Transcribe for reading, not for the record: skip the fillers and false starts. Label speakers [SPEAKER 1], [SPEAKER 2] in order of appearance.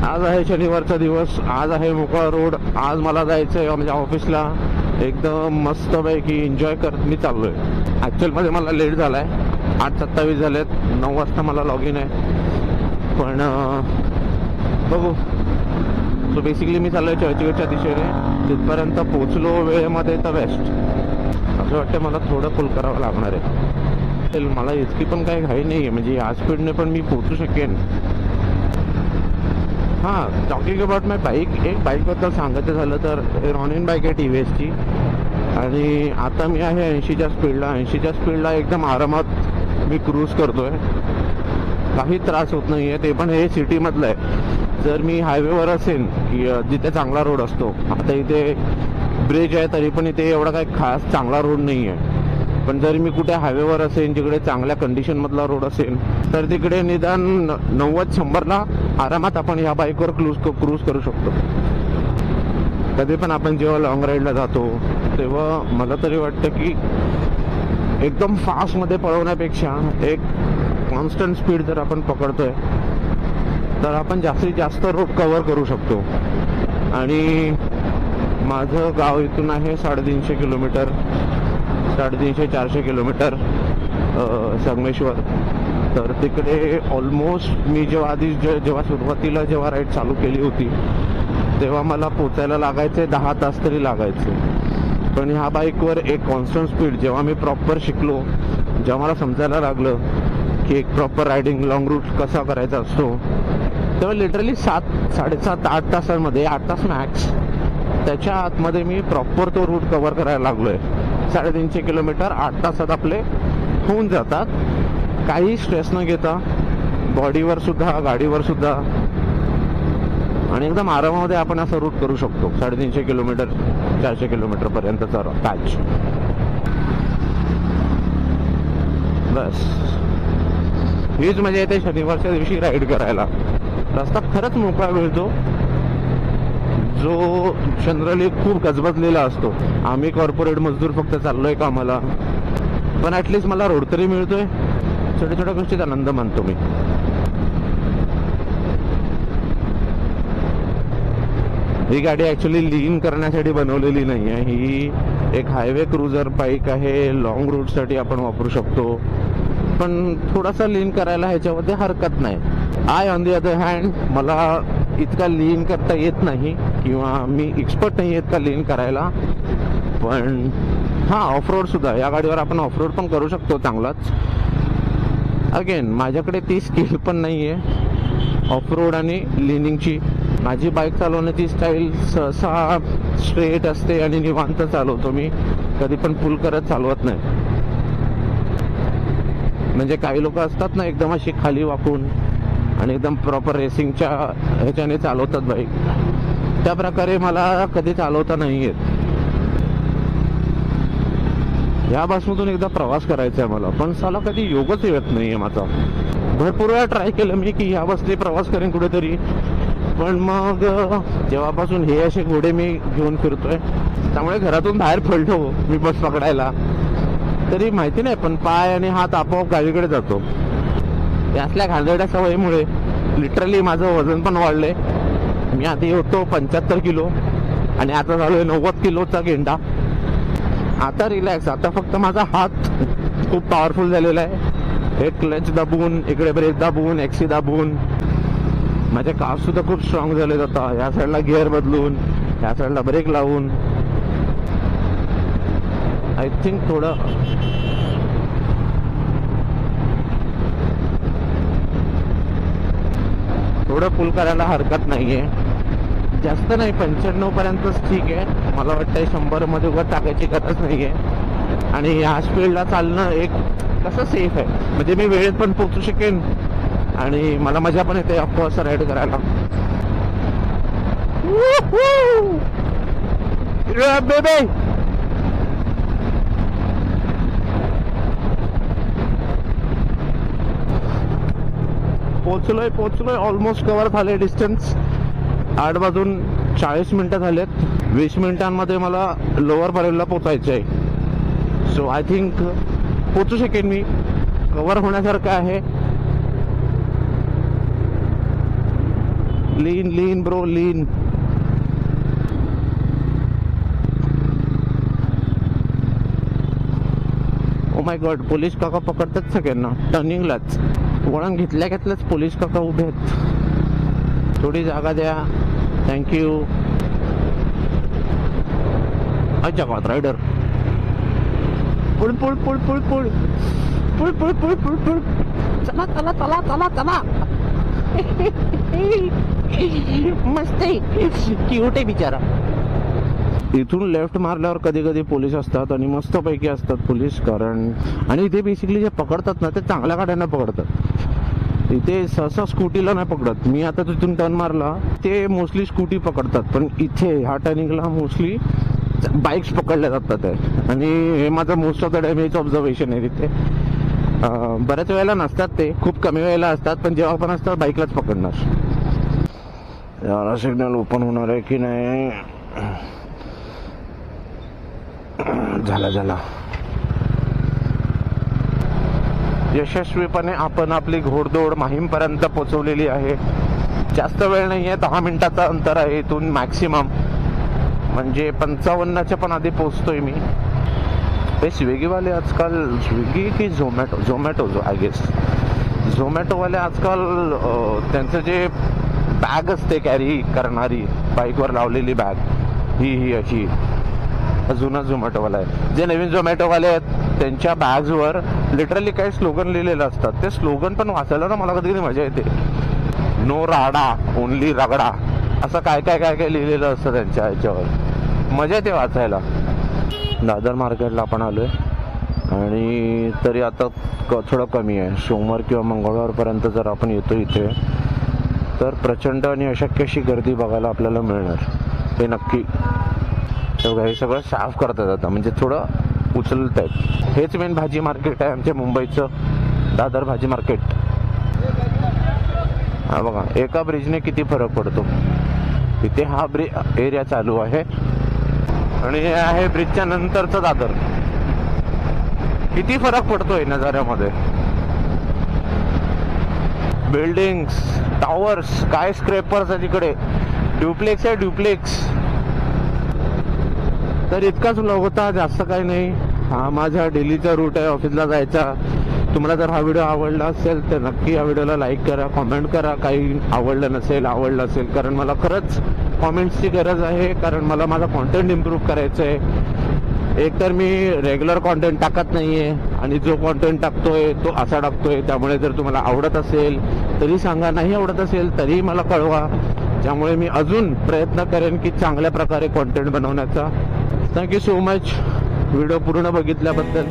[SPEAKER 1] आज आहे शनिवारचा दिवस, आज आहे मोकळा रोड. आज मला जायचं आहे म्हणजे ऑफिसला. एकदम मस्तपैकी एन्जॉय करत मी चाललोय. ॲक्च्युअलमध्ये मला लेट झाला आहे, 8:27 झालेत. 9 वाजता मला लॉग इन आहे, पण बघू. सो बेसिकली मी चाललोय चर्चगेटच्या दिशेने. तिथपर्यंत पोचलो वेळेमध्ये तर बेस्ट. असं वाटतं मला थोडं फुल करावं लागणार आहे. मला इतकी पण काही घाई नाही आहे, म्हणजे या स्पीडने पण मी पोचू शकेन. हां, टॉकिंग अबाउट माय बाईक, एक बाईकबद्दल सांगायचं झालं तर रॉनिन बाईक आहे TVSची. आणि आता मी आहे 80च्या स्पीडला. 80च्या स्पीडला एकदम आरामात मी क्रूज करतोय, काही त्रास होत नाही आहे. ते पण हे सिटीमधलं आहे. जर मी हायवेवर असेल की जिथे चांगला रोड असतो, आता इथे ब्रिज आहे तरी पण इथे एवढा काही खास चांगला रोड नाही आहे. पण जर मी कुठे हायवेवर असेल जिकडे चांगल्या कंडिशनमधला रोड असेल तर तिकडे निदान 90-100ला आरामात आपण ह्या बाईकवर क्रूज करू शकतो. कधी पण आपण जेव्हा लॉंग राईडला जातो तेव्हा मला तरी वाटतं की एकदम फास्टमध्ये पळवण्यापेक्षा एक कॉन्स्टंट स्पीड जर आपण पकडतोय तर आपण जास्तीत जास्त रोड कव्हर करू शकतो. आणि माझं गाव इथून आहे 350 किलोमीटर, 350-400 किलोमीटर संगमेश्वर. तर तिकडे ऑलमोस्ट मी जेव्हा सुरुवातीला राईड चालू केली होती तेव्हा मला पोचायला लागायचे 10 तास तरी लागायचे. पण ह्या बाईकवर एक कॉन्स्टंट स्पीड जेव्हा मी प्रॉपर शिकलो, जेव्हा मला समजायला लागलं की एक प्रॉपर रायडिंग लॉंग रूट कसा करायचा असतो, तेव्हा लिटरली 7-7.5-8 तासांमध्ये, 8 तास मॅक्स, त्याच्या आतमध्ये मी प्रॉपर तो रूट कव्हर करायला लागलोय. 350 किलोमीटर 8 तासात आपले होऊन जातात, काही स्ट्रेस न घेता, बॉडीवर सुद्धा गाडीवर सुद्धा. आणि एकदम आरामामध्ये आपण असं रूट करू शकतो 350 किलोमीटर 400 किलोमीटर पर्यंतचा पॅच. बस हीच मजा येते शनिवारच्या दिवशी राईड करायला. रस्ता खरंच मोकळा मिळतो जो जनरली खूप गजबजलेला असतो. आम्ही कॉर्पोरेट मजदूर फक्त चाललोय कामाला, पण ॲटलिस्ट मला रोड तरी मिळतोय. छोट्या छोट्या गोष्टीत आनंद मानतो मी. ही गाडी ॲक्च्युली लीन करण्यासाठी बनवलेली नाही आहे. ही एक हायवे क्रुझर बाईक आहे, लॉंग रूटसाठी आपण वापरू शकतो. पण थोडासा लीन करायला ह्याच्यामध्ये हरकत नाही. ऑन दी अदर हँड मला इतका लीन करता येत नाही, किंवा मी एक्सपर्ट नाही इतका लीन करायला. पण हां, ऑफरोड सुद्धा या गाडीवर आपण ऑफरोड पण करू शकतो चांगलाच. अगेन माझ्याकडे ती स्किल पण नाही आहे ऑफरोड आणि लिनिंगची. माझी बाईक चालवण्याची स्टाईल सहसा स्ट्रेट असते आणि निवांत चालवतो मी, कधी पण पुल करत चालवत नाही. म्हणजे काही लोक असतात ना एकदम अशी खाली वाकून आणि एकदम प्रॉपर रेसिंगच्या ह्याच्याने चालवतात बाईक, त्या प्रकारे मला कधी चालवता नाही येत. या बसमधून एकदा प्रवास करायचा आहे मला, पण साला कधी योगच येत नाही आहे माझा. भरपूर वेळा ट्राय केलं मी की या बसने प्रवास करेन कुठेतरी, पण मग जेव्हापासून हे असे घोडे मी घेऊन फिरतोय त्यामुळे घरातून बाहेर पडलो मी बस पकडायला तरी माहिती नाही, पण पाय आणि हात आपोआप गाडीकडे जातो. यातल्या घाणेरड्या सवयीमुळे लिटरली माझं वजन पण वाढलंय. मी आधी होतो 75 किलो आणि आता झालोय 90 किलोचा गेंडा. आता रिलॅक्स, आता फक्त माझा हात खूप पॉवरफुल झालेला आहे. एक क्लच दाबून, इकडे ब्रेक दाबून, एक्सी दाबून. माझे काफ सुद्धा खूप स्ट्रॉंग झालेत आता. या साईडला गिअर बदलून, या साईडला ब्रेक लावून. आय थिंक थोडं पुल करायला हरकत नाहीये. जास्त नाही, 95 पर्यंतच ठीक आहे. मला वाटतंय 100 मध्ये उगाच टाकायची गरज नाहीये. आणि या स्पीडला चालणं एक कसं सेफ आहे, म्हणजे मी वेळेत पण पोहोचू शकेन आणि मला मजा पण येते ऑफकोर्स राईड करायला. बेबी पोचलोय ऑलमोस्ट कव्हर झाले डिस्टन्स. 8 वाजून 40 मिनिटं झालेत. 20 मिनिटांमध्ये मला लोअर परेलला पोचायचं आहे. सो आय थिंक पोचू शकेन मी, कव्हर होण्यासारखं आहे. Lean bro lean. Oh my God, police काका पकडतात सगळ्यांना टर्निंगलाच. वळण घेतल्याच पोलीस काका उभे आहेत. थोडी जागा द्या, थँक्यू. अच्छा गात रायडर. पुढ पुढ पुढ पुढ पुढ पुढ पुढ पुढ पुढ पुढ. चला चला चला चला चला. मस्त आहे, क्यूट आहे बिचारा. इथून लेफ्ट मारल्यावर कधी कधी पोलीस असतात आणि मस्त पैकी असतात पोलीस. कारण आणि इथे बेसिकली जे पकडतात ना ते चांगल्या गाड्यांना पकडतात. इथे सहसा स्कूटीला नाही पकडत. मी आता तिथून टर्न मारला ते मोस्टली स्कूटी पकडतात, पण इथे ह्या टर्निंगला मोस्टली बाईक्स पकडल्या जातात आहे. आणि हे माझं most of the damage observation आहे. तिथे बऱ्याच वेळेला नसतात, ते खूप कमी वेळेला असतात, पण जेव्हा पण असतात बाईकलाच पकडणार. याला सिग्नल ओपन होणार आहे की नाही. झाला. यशस्वीपणे आपण आपली घोडदौड माहीमपर्यंत पोहोचवलेली आहे. जास्त वेळ नाही आहे, 10 मिनिटाचा अंतर आहे इथून मॅक्सिमम. म्हणजे 55च्या पण आधी पोहोचतोय मी. हे स्विगीवाले आजकाल, स्विगी की झोमॅटो आय गेस, झोमॅटोवाले आजकाल त्यांचं जे बॅग असते कॅरी करणारी, बाईकवर लावलेली बॅग, ही अशी जुना झोमॅटोवाला आहे. जे नवीन झोमॅटोवाले आहेत त्यांच्या बॅग्सवर लिटरली काही स्लोगन लिहिलेलं असतात. ते स्लोगन पण वाचायला ना मला कधी कधी मजा येते. नो राडा ओनली रगडा, असं काय लिहिलेलं असतं त्यांच्या ह्याच्यावर. मजा येते वाचायला. दादर मार्केटला आपण आलोय आणि तरी आता थोडं कमी आहे. सोमवार किंवा मंगळवारपर्यंत जर आपण येतो इथे तर प्रचंड आणि अशक्य अशी गर्दी बघायला आपल्याला मिळणार, हे नक्की. तेव्हा हे सगळं साफ करतात आता, म्हणजे थोडं उचलत आहेत. हेच मेन भाजी मार्केट आहे आमच्या मुंबईचं, दादर भाजी मार्केट. हा बघा, एका ब्रिजने किती फरक पडतो. इथे हा एरिया चालू आहे आणि हे आहे ब्रिजच्या नंतरचं दादर. किती फरक पडतोय नजाऱ्यामध्ये. बिल्डिंग्स, टावर्स, काय स्क्रेपर्स आहे तिकडे. ड्युप्लेक्स आहे, ड्युप्लेक्स. तर इतकाच व्लॉग होता, जास्त काही नाही. हा माझा डेलीचा रूट आहे ऑफिसला जायचा. तुम्हाला जर हा व्हिडिओ आवडला असेल तर नक्की या व्हिडिओला लाईक करा, कॉमेंट करा. काही आवडलं नसेल, आवडलं असेल, कारण मला खरंच कॉमेंट्सची गरज आहे. कारण मला माझा कॉन्टेंट इम्प्रूव्ह करायचं आहे. एकतर मी रेग्युलर कॉन्टेंट टाकत नाहीये आणि जो कॉन्टेंट टाकतोय तो असा टाकतोय. त्यामुळे जर तुम्हाला आवडत असेल तरी सांगा, नाही आवडत असेल तरी मला कळवा. त्यामुळे मी अजून प्रयत्न करेन की चांगल्या प्रकारे कॉन्टेंट बनवण्याचा. थँक्यू सो मच व्हिडिओ पूर्ण बघितल्याबद्दल.